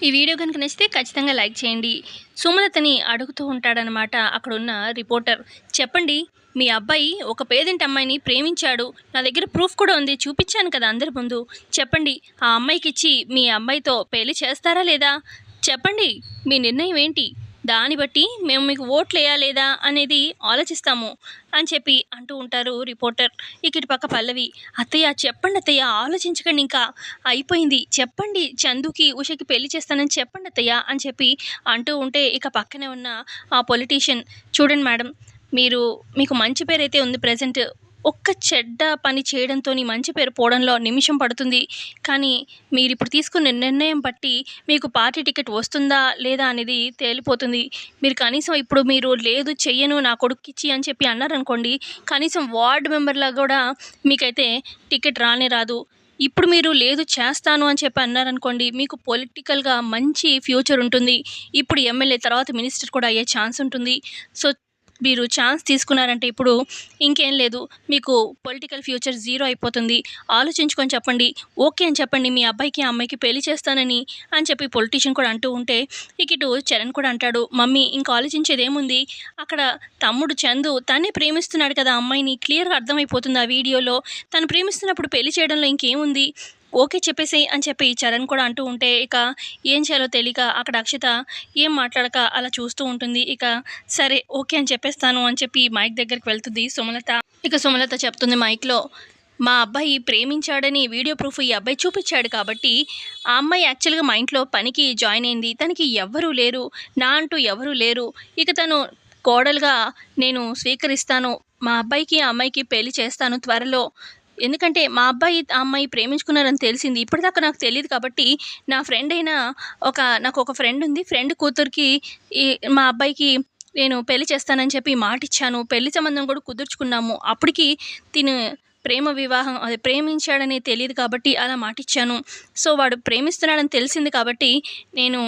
ఈ వీడియో కనుక నచ్చితే ఖచ్చితంగా లైక్ చేయండి. సుమలతని అడుగుతూ ఉంటాడనమాట అక్కడున్న రిపోర్టర్. చెప్పండి, మీ అబ్బాయి ఒక పేదింటి అమ్మాయిని ప్రేమించాడు. నా దగ్గర ప్రూఫ్ కూడా ఉంది. చూపించాను కదా అందరి ముందు. చెప్పండి, ఆ అమ్మాయికిచ్చి మీ అబ్బాయితో పెళ్లి చేస్తారా లేదా? చెప్పండి, మీ నిర్ణయం ఏంటి? దాన్ని బట్టి మేము మీకు ఓట్లేయా లేదా అనేది ఆలోచిస్తాము అని చెప్పి అంటూ ఉంటారు రిపోర్టర్. ఇటు పక్క పల్లవి, అత్తయ్య చెప్పండి అత్తయ్య, ఆలోచించకండి, ఇంకా అయిపోయింది, చెప్పండి, చందుకి ఉషకి పెళ్లి చేస్తానని చెప్పండి అత్తయ్య అని చెప్పి అంటూ ఉంటే ఇక పక్కనే ఉన్న ఆ పొలిటీషియన్, చూడండి మేడం, మీకు మంచి పేరైతే ఉంది ప్రజెంట్. ఒక్క చెడ్డ పని చేయడంతో మంచి పేరు పోవడంలో నిమిషం పడుతుంది. కానీ మీరిప్పుడు తీసుకున్న నిర్ణయం బట్టి మీకు పార్టీ టికెట్ వస్తుందా లేదా అనేది తేలిపోతుంది. మీరు కనీసం ఇప్పుడు మీరు లేదు చెయ్యను నా కొడుక్కిచ్చి అని చెప్పి అన్నారనుకోండి, కనీసం వార్డ్ మెంబర్లా కూడా మీకైతే టికెట్ రానే రాదు. ఇప్పుడు మీరు లేదు చేస్తాను అని చెప్పి అన్నారనుకోండి, మీకు పొలిటికల్గా మంచి ఫ్యూచర్ ఉంటుంది. ఇప్పుడు ఎమ్మెల్యే తర్వాత మినిస్టర్ కూడా అయ్యే ఛాన్స్ ఉంటుంది. సో మీరు ఛాన్స్ తీసుకున్నారంటే ఇప్పుడు ఇంకేం లేదు, మీకు పొలిటికల్ ఫ్యూచర్ జీరో అయిపోతుంది. ఆలోచించుకొని చెప్పండి, ఓకే అని చెప్పండి, మీ అబ్బాయికి అమ్మాయికి పెళ్లి చేస్తానని అని చెప్పి పొలిటీషియన్ కూడా అంటూ ఉంటే ఇటు చరణ్ కూడా అంటాడు, మమ్మీ ఇంకా ఆలోచించేది ఏముంది, అక్కడ తమ్ముడు చందు తనే ప్రేమిస్తున్నాడు కదా అమ్మాయిని, క్లియర్గా అర్థమైపోతుంది ఆ వీడియోలో. తను ప్రేమిస్తున్నప్పుడు పెళ్లి చేయడంలో ఇంకేముంది, ఓకే చెప్పేసేయ్ అని చెప్పి చరణ్ కూడా అంటూ ఉంటే ఇక ఏం చేయాలో తెలియక అక్కడ అక్షిత ఏం మాట్లాడక అలా చూస్తూ ఉంటుంది. ఇక సరే ఓకే అని చెప్పేస్తాను అని చెప్పి మైక్ దగ్గరికి వెళ్తుంది సుమలత. ఇక సుమలత చెప్తుంది మైక్లో, మా అబ్బాయి ప్రేమించాడని వీడియో ప్రూఫ్ ఈ అబ్బాయి చూపించాడు కాబట్టి ఆ అమ్మాయి యాక్చువల్గా మా ఇంట్లో పనికి జాయిన్ అయింది. తనకి ఎవ్వరూ లేరు, నా అంటూ ఎవరూ లేరు. ఇక తను కోడలుగా నేను స్వీకరిస్తాను. మా అబ్బాయికి ఆ అమ్మాయికి పెళ్లి చేస్తాను త్వరలో. ఎందుకంటే మా అబ్బాయి ఆ అమ్మాయి ప్రేమించుకున్నారని తెలిసింది. ఇప్పటిదాకా నాకు తెలియదు కాబట్టి నా ఫ్రెండ్ అయిన నాకు ఒక ఫ్రెండ్ ఉంది. ఫ్రెండ్ కూతురికి మా అబ్బాయికి నేను పెళ్లి చేస్తానని చెప్పి మాటిచ్చాను. పెళ్లి సంబంధం కూడా కుదుర్చుకున్నాము. అప్పటికి తిను ప్రేమించాడని తెలియదు కాబట్టి అలా మాటిచ్చాను. సో వాడు ప్రేమిస్తున్నాడని తెలిసింది కాబట్టి నేను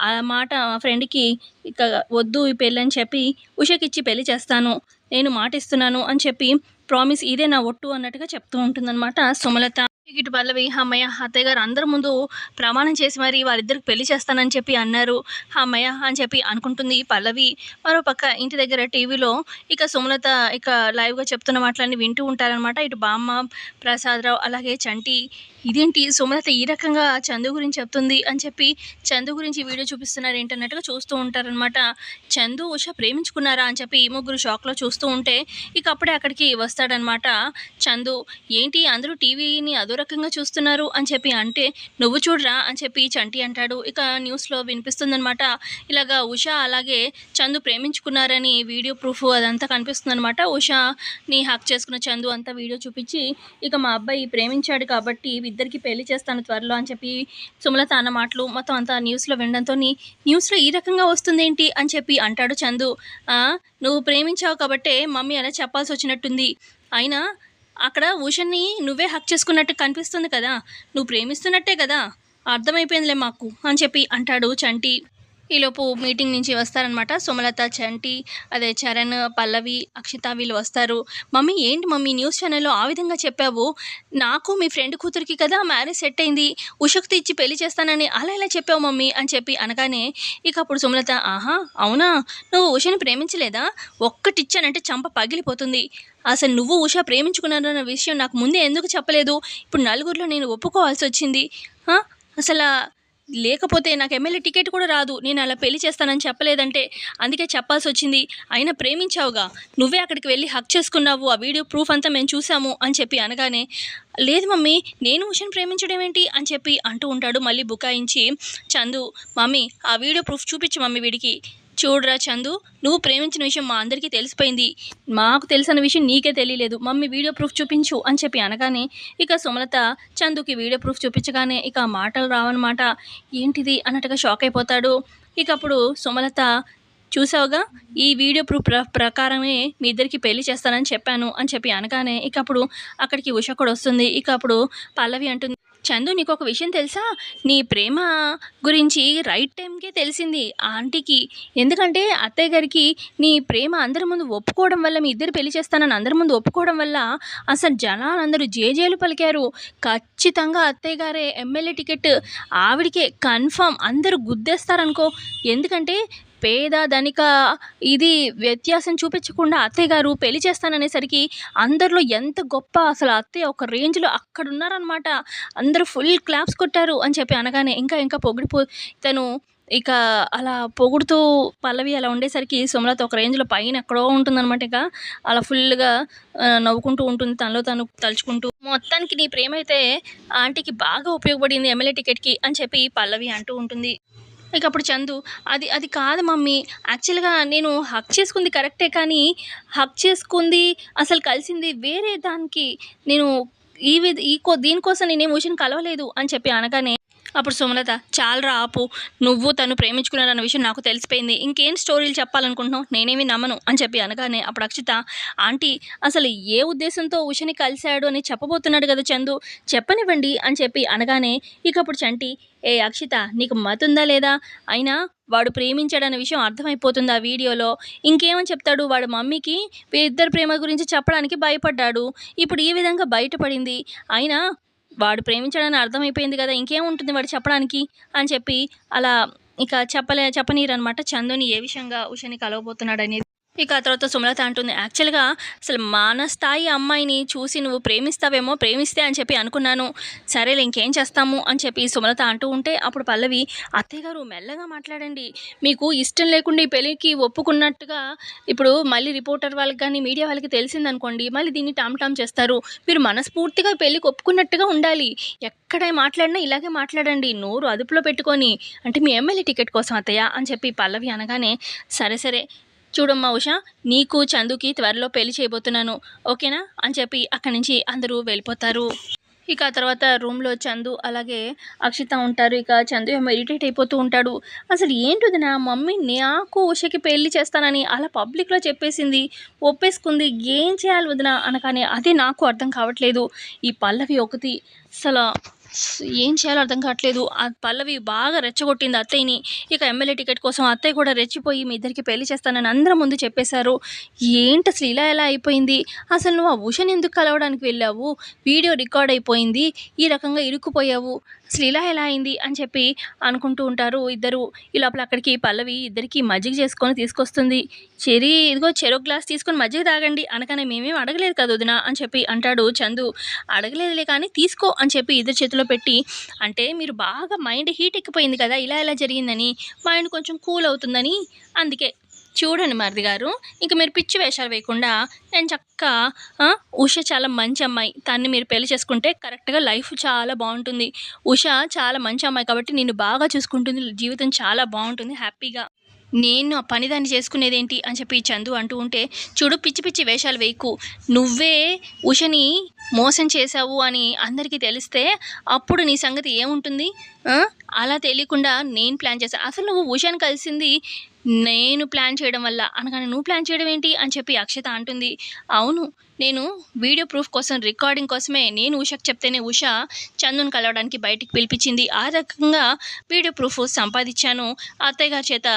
ఆ మాట మా ఫ్రెండ్కి ఇక వద్దు ఈ పెళ్ళి అని చెప్పి ఉషకిచ్చి పెళ్లి చేస్తాను, నేను మాటిస్తున్నాను అని చెప్పి ప్రామిస్, ఇదే నా ఒట్టు అన్నట్టుగా చెప్తూ ఉంటుందన్నమాట సుమలత. ఇటు పల్లవి, అమ్మయ్య అత్తయ్య గారు అందరి ముందు ప్రమాణం చేసి మరి వాళ్ళిద్దరికి పెళ్లి చేస్తానని చెప్పి అన్నారు, అమ్మయ్య అని చెప్పి అనుకుంటుంది పల్లవి. మరోపక్క ఇంటి దగ్గర టీవీలో ఇక సుమలత ఇక లైవ్గా చెప్తున్న మాటలన్నీ వింటూ ఉంటారనమాట. ఇటు బామ్మ, ప్రసాదరావు అలాగే చంటి, ఇదేంటి సుమలత ఈ రకంగా చందు గురించి చెప్తుంది అని చెప్పి చందు గురించి వీడియో చూపిస్తున్నారు ఏంటన్నట్టుగా చూస్తూ ఉంటారనమాట. చందు ఉష ప్రేమించుకున్నారా అని చెప్పి ఈ ముగ్గురు షాక్లో చూస్తూ ఉంటే ఇక అప్పుడే అక్కడికి వస్తాడనమాట చందు. ఏంటి అందరూ టీవీని అదో రకంగా చూస్తున్నారు అని చెప్పి అంటే, నువ్వు చూడరా అని చెప్పి చంటి అంటాడు. ఇక న్యూస్లో వినిపిస్తుందనమాట, ఇలాగా ఉష అలాగే చందు ప్రేమించుకున్నారని వీడియో ప్రూఫ్ అదంతా కనిపిస్తుందనమాట. ఉషని హక్ చేసుకున్న చందు అంతా వీడియో చూపించి ఇక మా అబ్బాయి ప్రేమించాడు కాబట్టి ఇద్దరికి పెళ్లి చేస్తాను త్వరలో అని చెప్పి సుమలత అన్న మాటలు మొత్తం అంతా న్యూస్లో వినడంతో న్యూస్లో ఈ రకంగా వస్తుందేంటి అని చెప్పి అంటాడు చందు. నువ్వు ప్రేమించావు కాబట్టే మమ్మీ అలా చెప్పాల్సి వచ్చినట్టుంది, అయినా అక్కడ ఉషని నువ్వే హక్ చేసుకున్నట్టు కనిపిస్తుంది కదా, నువ్వు ప్రేమిస్తున్నట్టే కదా, అర్థమైపోయిందిలే మాకు అని చెప్పి అంటాడు చంటి. ఈలోపు మీటింగ్ నుంచి వస్తారనమాట సుమలత, చంటి, అదే చరణ్, పల్లవి, అక్షిత వీళ్ళు వస్తారు. మమ్మీ ఏంటి మమ్మీ న్యూస్ ఛానల్లో ఆ విధంగా చెప్పావు, నాకు మీ ఫ్రెండ్ కూతురికి కదా మ్యారేజ్ సెట్ అయింది, ఉషక్తి ఇచ్చి పెళ్లి చేస్తానని అలా ఇలా చెప్పావు మమ్మీ అని చెప్పి అనగానే ఇక అప్పుడు సుమలత, ఆహా అవునా, నువ్వు ఉషని ప్రేమించలేదా, ఒక్కటిచ్చానంటే చంప పగిలిపోతుంది, అసలు నువ్వు ఉష ప్రేమించుకున్నారన్న విషయం నాకు ముందే ఎందుకు చెప్పలేదు, ఇప్పుడు నలుగురిలో నేను ఒప్పుకోవాల్సి వచ్చింది, అసలు లేకపోతే నాకు ఎమ్మెల్యే టికెట్ కూడా రాదు, నేను అలా పెళ్లి చేస్తానని చెప్పలేదంటే అందుకే చెప్పాల్సి వచ్చింది, అయినా ప్రేమించావుగా, నువ్వే అక్కడికి వెళ్ళి హక్ చేసుకున్నావు, ఆ వీడియో ప్రూఫ్ అంతా మేము చూసాము అని చెప్పి అనగానే, లేదు మమ్మీ నేను ఉషను ప్రేమించడం ఏంటి అని చెప్పి అంటూ ఉంటాడు మళ్ళీ బుకాయించి చందు. మమ్మీ ఆ వీడియో ప్రూఫ్ చూపించు మమ్మీ వీడికి, చూడరా చందు, నువ్వు ప్రేమించిన విషయం మా అందరికీ తెలిసిపోయింది, మాకు తెలిసిన విషయం నీకే తెలియలేదు, మమ్మీ వీడియో ప్రూఫ్ చూపించు అని చెప్పి అనగానే ఇక సుమలత చందుకి వీడియో ప్రూఫ్ చూపించగానే ఇక మాటలు రావన్నమాట. ఏంటిది అన్నట్టుగా షాక్ అయిపోతాడు. ఇక అప్పుడు సుమలత, చూసావుగా ఈ వీడియో ప్రూఫ్ ప్రకారమే మీ ఇద్దరికి పెళ్లి చేస్తానని చెప్పాను అని చెప్పి అనగానే ఇక అప్పుడు అక్కడికి ఉష కూడా వస్తుంది. ఇక అప్పుడు పల్లవి అంటుంది, చందు నీకొక విషయం తెలుసా? నీ ప్రేమ గురించి రైట్ టైంకే తెలిసింది ఆ ఆంటీకి. ఎందుకంటే అత్తయ్య గారికి నీ ప్రేమ అందరి ముందు ఒప్పుకోవడం వల్ల, మీ ఇద్దరు పెళ్లి చేస్తానని అందరి ముందు ఒప్పుకోవడం వల్ల అసలు జనాలందరూ జేజేలు పలికారు. ఖచ్చితంగా అత్తయ్య గారే ఎమ్మెల్యే టికెట్ ఆవిడకే కన్ఫర్మ్, అందరూ గుద్దేస్తారనుకో. ఎందుకంటే పేద ధనిక ఇది వ్యత్యాసం చూపించకుండా అత్తయ్య గారు పెళ్లి చేస్తాననేసరికి అందరిలో ఎంత గొప్ప, అసలు అత్తయ్య ఒక రేంజ్లో అక్కడ ఉన్నారనమాట. అందరూ ఫుల్ క్లాప్స్ కొట్టారు అని చెప్పి అనగానే ఇంకా పొగిడిపో తను ఇక అలా పొగుడుతూ పల్లవి అలా ఉండేసరికి సుమలత ఒక రేంజ్లో పైన ఎక్కడో ఉంటుందన్నమాట. ఇక అలా ఫుల్గా నవ్వుకుంటూ ఉంటుంది తనలో తను తలుచుకుంటూ. మొత్తానికి నీ ప్రేమ అయితే ఆంటీకి బాగా ఉపయోగపడింది ఎమ్మెల్యే టికెట్కి అని చెప్పి పల్లవి అంటూ ఉంటుంది. ఇక అప్పుడు చందు అది కాదు మమ్మీ, యాక్చువల్గా నేను హక్ చేసుకుంది కరెక్టే, కానీ హక్ చేసుకుంది అసలు కలిసింది వేరే దానికి. నేను దీనికోసం నేనేం ఉషని కలవలేదు అని చెప్పి అనగానే అప్పుడు సుమలత, చాలరా ఆపు, నువ్వు తను ప్రేమించుకున్నారన్న విషయం నాకు తెలిసిపోయింది, ఇంకేం స్టోరీలు చెప్పాలనుకుంటున్నావు, నేనేమి నమ్మను అని చెప్పి అనగానే అప్పుడు అక్షిత, ఆంటీ అసలు ఏ ఉద్దేశంతో ఉషని కలిశాడు అని చెప్పబోతున్నాడు కదా చందు, చెప్పనివ్వండి అని చెప్పి అనగానే ఇక అప్పుడు చంటి, ఏ అక్షిత నీకు మతుందా లేదా? అయినా వాడు ప్రేమించాడన్న విషయం అర్థమైపోతుంది ఆ వీడియోలో. ఇంకేమని చెప్తాడు? వాడు మమ్మీకి వీరిద్దరి ప్రేమ గురించి చెప్పడానికి భయపడ్డాడు, ఇప్పుడు ఈ విధంగా బయటపడింది. అయినా వాడు ప్రేమించాడని అర్థమైపోయింది కదా, ఇంకేముంటుంది వాడు చెప్పడానికి అని చెప్పి అలా ఇక చెప్పనీరనమాట చందుని ఏ విషయంగా ఉషని కలవబోతున్నాడనేది. ఇక ఆ తర్వాత సుమలత అంటుంది, యాక్చువల్గా అసలు మన స్థాయి అమ్మాయిని చూసి నువ్వు ప్రేమిస్తావేమో, ప్రేమిస్తే అని చెప్పి అనుకున్నాను, సరేలే ఇంకేం చేస్తాము అని చెప్పి సుమలత అంటూ ఉంటే అప్పుడు పల్లవి, అత్తయ్య గారు మెల్లగా మాట్లాడండి, మీకు ఇష్టం లేకుండా ఈ పెళ్ళికి ఒప్పుకున్నట్టుగా ఇప్పుడు మళ్ళీ రిపోర్టర్ వాళ్ళకి కానీ మీడియా వాళ్ళకి తెలిసిందనుకోండి, మళ్ళీ దీన్ని టామ్ చేస్తారు. మీరు మనస్ఫూర్తిగా పెళ్ళికి ఒప్పుకున్నట్టుగా ఉండాలి, ఎక్కడ మాట్లాడినా ఇలాగే మాట్లాడండి, నోరు అదుపులో పెట్టుకొని, అంటే మీ ఎమ్మెల్యే టికెట్ కోసం అత్తయ్య అని చెప్పి పల్లవి అనగానే, సరే చూడమ్మా ఉష, నీకు చందుకి త్వరలో పెళ్లి చేయబోతున్నాను, ఓకేనా అని చెప్పి అక్కడి నుంచి అందరూ వెళ్ళిపోతారు. ఇక ఆ తర్వాత రూమ్లో చందు అలాగే అక్షిత ఉంటారు. ఇక చందు ఏమో ఇరిటేట్ అయిపోతూ ఉంటాడు. అసలు ఏంటిది, నా మమ్మీ నాకు ఉషకి పెళ్ళి చేస్తానని అలా పబ్లిక్లో చెప్పేసింది, ఒప్పేసుకుంది, ఏం చేయాలి వదిన అనగానే అదే నాకు అర్థం కావట్లేదు. ఈ పల్లవి ఒకటి అసలు ఏం చేయాలో అర్థం కావట్లేదు. ఆ పల్లవి బాగా రెచ్చగొట్టింది అత్తయ్యని. ఇక ఎమ్మెల్యే టికెట్ కోసం అత్తయ్య కూడా రెచ్చిపోయి మీ ఇద్దరికి పెళ్లి చేస్తానని అందరం ముందు చెప్పేశారు. ఏంటి అసలు ఇలా అయిపోయింది? అసలు నువ్వు ఆ ఉషని ఎందుకు కలవడానికి వెళ్ళావు? వీడియో రికార్డ్ అయిపోయింది, ఈ రకంగా ఇరుక్కుపోయావు, అసలు ఇలా అయింది అని చెప్పి అనుకుంటూ ఉంటారు ఇద్దరు. ఈ లోపల అక్కడికి పల్లవి ఇద్దరికి మజ్జిగ చేసుకొని తీసుకొస్తుంది. ఇదిగో చెరో గ్లాస్ తీసుకొని మజ్జిగ తాగండి అనగానే, మేమేం అడగలేదు కదా వదిన అని చెప్పి అంటాడు చందు. అడగలేదులే కానీ తీసుకో అని చెప్పి ఇద్దరు చేతిలో పెట్టి, అంటే మీరు బాగా మైండ్ హీట్ ఎక్కిపోయింది కదా ఇలా జరిగిందని, మైండ్ కొంచెం కూల్ అవుతుందని, అందుకే చూడండి మరిది గారు, ఇంక మీరు పిచ్చి వేషాలు వేయకుండా నేను చక్కగా ఉష చాలా మంచి అమ్మాయి, తన్ని మీరు పెళ్లి చేసుకుంటే కరెక్ట్గా లైఫ్ చాలా బాగుంటుంది. ఉష చాలా మంచి అమ్మాయి కాబట్టి నిన్ను బాగా చూసుకుంటుంది, జీవితం చాలా బాగుంటుంది హ్యాపీగా. నేను ఆ పనిదాన్ని చేసుకునేదేంటి అని చెప్పి చందు అంటూ ఉంటే, చూడు పిచ్చి వేషాలు వేయకు, నువ్వే ఉషని మోసం చేశావు అని అందరికీ తెలిస్తే అప్పుడు నీ సంగతి ఏముంటుంది? అలా తెలియకుండా నేను ప్లాన్ చేశాను, అసలు నువ్వు ఉషని కలిసింది నేను ప్లాన్ చేయడం వల్ల అనగానే, నువ్వు ప్లాన్ చేయడం ఏంటి అని చెప్పి అక్షత అంటుంది. అవును, నేను వీడియో ప్రూఫ్ కోసం, రికార్డింగ్ కోసమే నేను ఉషకు చెప్తేనే ఉష చందును కలవడానికి బయటికి పిలిపించింది, ఆ రకంగా వీడియో ప్రూఫ్ సంపాదించాను, అత్తయ్య గారి చేత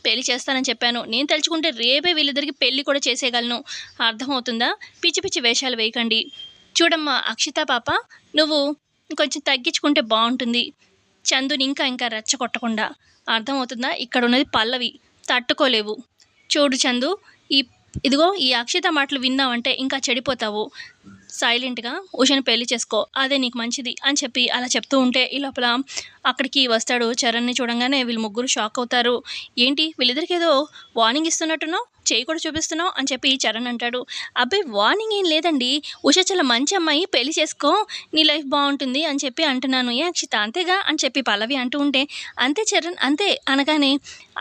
పెళ్లి చేస్తానని చెప్పాను, నేను తలుచుకుంటే రేపే వీళ్ళిద్దరికి పెళ్లి కూడా చేసేయగలను, అర్థమవుతుందా? పిచ్చి వేషాలు వేయకండి. చూడమ్మా అక్షిత పాప, నువ్వు కొంచెం తగ్గించుకుంటే బాగుంటుంది, చందుని ఇంకా రెచ్చగొట్టకుండా, అర్థమవుతుందా? ఇక్కడ ఉన్నది పల్లవి, తట్టుకోలేవు. చూడు చందు, ఇదిగో ఈ అక్షిత మాటలు విన్నావంటే ఇంకా చెడిపోతావు, సైలెంట్గా ఉషని పెళ్లి చేసుకో, అదే నీకు మంచిది అని చెప్పి అలా చెప్తూ ఉంటే ఈ లోపల అక్కడికి వస్తాడు చరణ్ని. చూడంగానే వీళ్ళు ముగ్గురు షాక్ అవుతారు. ఏంటి వీళ్ళిద్దరికి ఏదో వార్నింగ్ ఇస్తున్నట్టున్నావు, చేయి కూడా చూపిస్తున్నావు అని చెప్పి చరణ్ అంటాడు. అబ్బాయి వార్నింగ్ ఏం లేదండి, ఉష చాలా మంచి అమ్మాయి, పెళ్లి చేసుకో, నీ లైఫ్ బాగుంటుంది అని చెప్పి అంటున్నాను, ఏ అక్షిత అంతేగా అని చెప్పి పల్లవి అంటూ ఉంటే, అంతే చరణ్ అంతే అనగానే,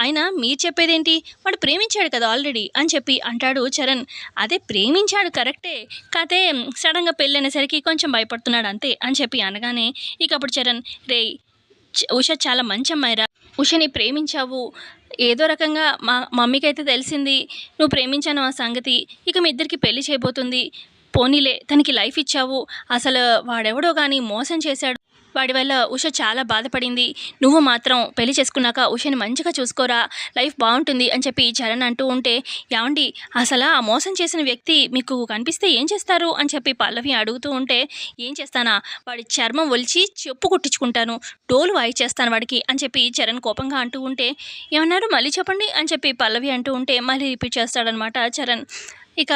ఆయన మీరు చెప్పేదేంటి, వాడు ప్రేమించాడు కదా ఆల్రెడీ అని చెప్పి అంటాడు చరణ్. అదే ప్రేమించాడు కరెక్టే, కాదే సడన్గా పెళ్ళి అనేసరికి కొంచెం భయపడుతున్నాడు అంతే అని చెప్పి అనగానే ఇక అప్పుడు చరణ్, రే ఉష చాలా మంచి అమ్మాయిరా, ఉషని ప్రేమించావు, ఏదో రకంగా మా మమ్మీకి అయితే తెలిసింది నువ్వు ప్రేమించాను ఆ సంగతి, ఇక మీ ఇద్దరికి పెళ్లి చేయబోతుంది, పోనీలే తనకి లైఫ్ ఇచ్చావు, అసలు వాడెవడో కానీ మోసం చేశాడు, వాడి వల్ల ఉష చాలా బాధపడింది. నువ్వు మాత్రం పెళ్లి చేసుకున్నాక ఉషని మంచిగా చూసుకోరా, లైఫ్ బావుంటుంది అని చెప్పి చరణ్ అంటూ ఉంటే, ఏవండీ అసలా ఆ మోసం చేసిన వ్యక్తి మీకు కనిపిస్తే ఏం చేస్తారు అని చెప్పి పల్లవి అడుగుతూ ఉంటే, ఏం చేస్తానా వాడి చర్మం ఒలిచి చెప్పు కుట్టించుకుంటాను, డోలు వాయిచేస్తాను వాడికి అని చెప్పి చరణ్ కోపంగా అంటూ ఉంటే, ఏమన్నారు మళ్ళీ చెప్పండి అని చెప్పి పల్లవి అంటూ ఉంటే మళ్ళీ రిపీట్ చేస్తాడనమాట చరణ్. ఇక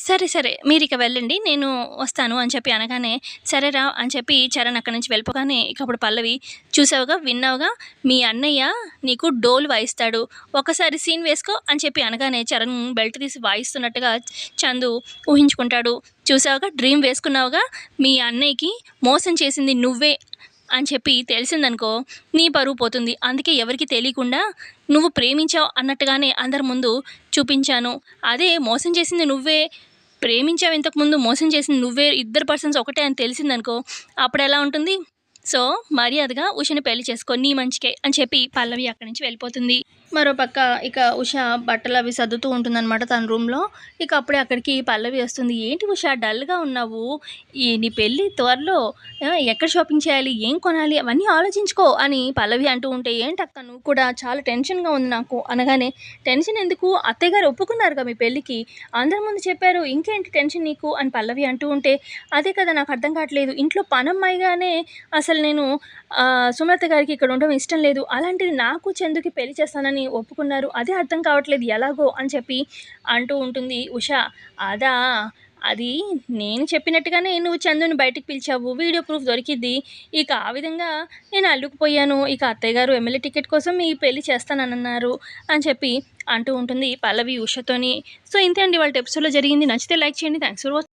సరే సరే మీరిక వెళ్ళండి నేను వస్తాను అని చెప్పి అనగానే, సరేరా అని చెప్పి చరణ్ అక్కడి నుంచి వెళ్ళిపోగానే ఇక అప్పుడు పల్లవి, చూసావుగా విన్నావుగా మీ అన్నయ్య నీకు డోలు వాయిస్తాడు, ఒకసారి సీన్ వేసుకో అని చెప్పి అనగానే చరణ్ బెల్ట్ తీసి వాయిస్తున్నట్టుగా చందు ఊహించుకుంటాడు. చూసావుగా డ్రీమ్ వేసుకున్నావుగా, మీ అన్నయ్యకి మోసం చేసింది నువ్వే అని చెప్పి తెలిసిందనుకో నీ పరువు పోతుంది. అందుకే ఎవరికి తెలియకుండా నువ్వు ప్రేమించావు అన్నట్టుగానే అందరి ముందు చూపించాను. అదే మోసం చేసింది నువ్వే, ప్రేమించావు ఇంతకుముందు, మోసం చేసింది నువ్వే, ఇద్దరు పర్సన్స్ ఒకటే అని తెలిసిందనుకో అప్పుడు ఎలా ఉంటుంది? సో మర్యాదగా ఉషని పెళ్లి చేసుకో నీ మంచికే అని చెప్పి పల్లవి అక్కడి నుంచి వెళ్ళిపోతుంది. మరోపక్క ఇక ఉష బట్టలు అవి సర్దుతూ ఉంటుందన్నమాట తన రూమ్లో. ఇక అప్పుడే అక్కడికి పల్లవి వస్తుంది. ఏంటి ఉష డల్గా ఉన్నావు, ఈ నీ పెళ్ళి త్వరలో, ఎక్కడ షాపింగ్ చేయాలి, ఏం కొనాలి అవన్నీ ఆలోచించుకో అని పల్లవి అంటూ ఉంటే, ఏంటక్క నువ్వు కూడా చాలా టెన్షన్గా ఉంది నాకు అనగానే, టెన్షన్ ఎందుకు, అత్తయ్య గారు ఒప్పుకున్నారుగా మీ పెళ్ళికి, అందరి ముందు చెప్పారు, ఇంకేంటి టెన్షన్ నీకు అని పల్లవి అంటూ ఉంటే, అదే కదా నాకు అర్థం కావట్లేదు, ఇంట్లో పనమ్మాయిగానే అసలు నేను సుమలత గారికి ఇక్కడ ఉండడం ఇష్టం లేదు, అలాంటిది నాకు చందుకి పెళ్లి చేస్తానని ఒప్పుకున్నారు, అదే అర్థం కావట్లేదు ఎలాగో అని చెప్పి అంటూ ఉంటుంది ఉష. అదా, అది నేను చెప్పినట్టుగానే నువ్వు చందుని బయటికి పిలిచావు, వీడియో ప్రూఫ్ దొరికింది, ఇక ఆ విధంగా నేను అల్లుకుపోయాను, ఇక అత్తయ్య గారు ఎమ్మెల్యే టికెట్ కోసం మీ పెళ్లి చేస్తానన్నారు అని చెప్పి అంటూ ఉంటుంది పల్లవి ఉషతోని. సో ఇంతే అండి వాళ్ళ ఎపిసోడ్లో జరిగింది. నచ్చితే లైక్ చేయండి. Thanks for watching.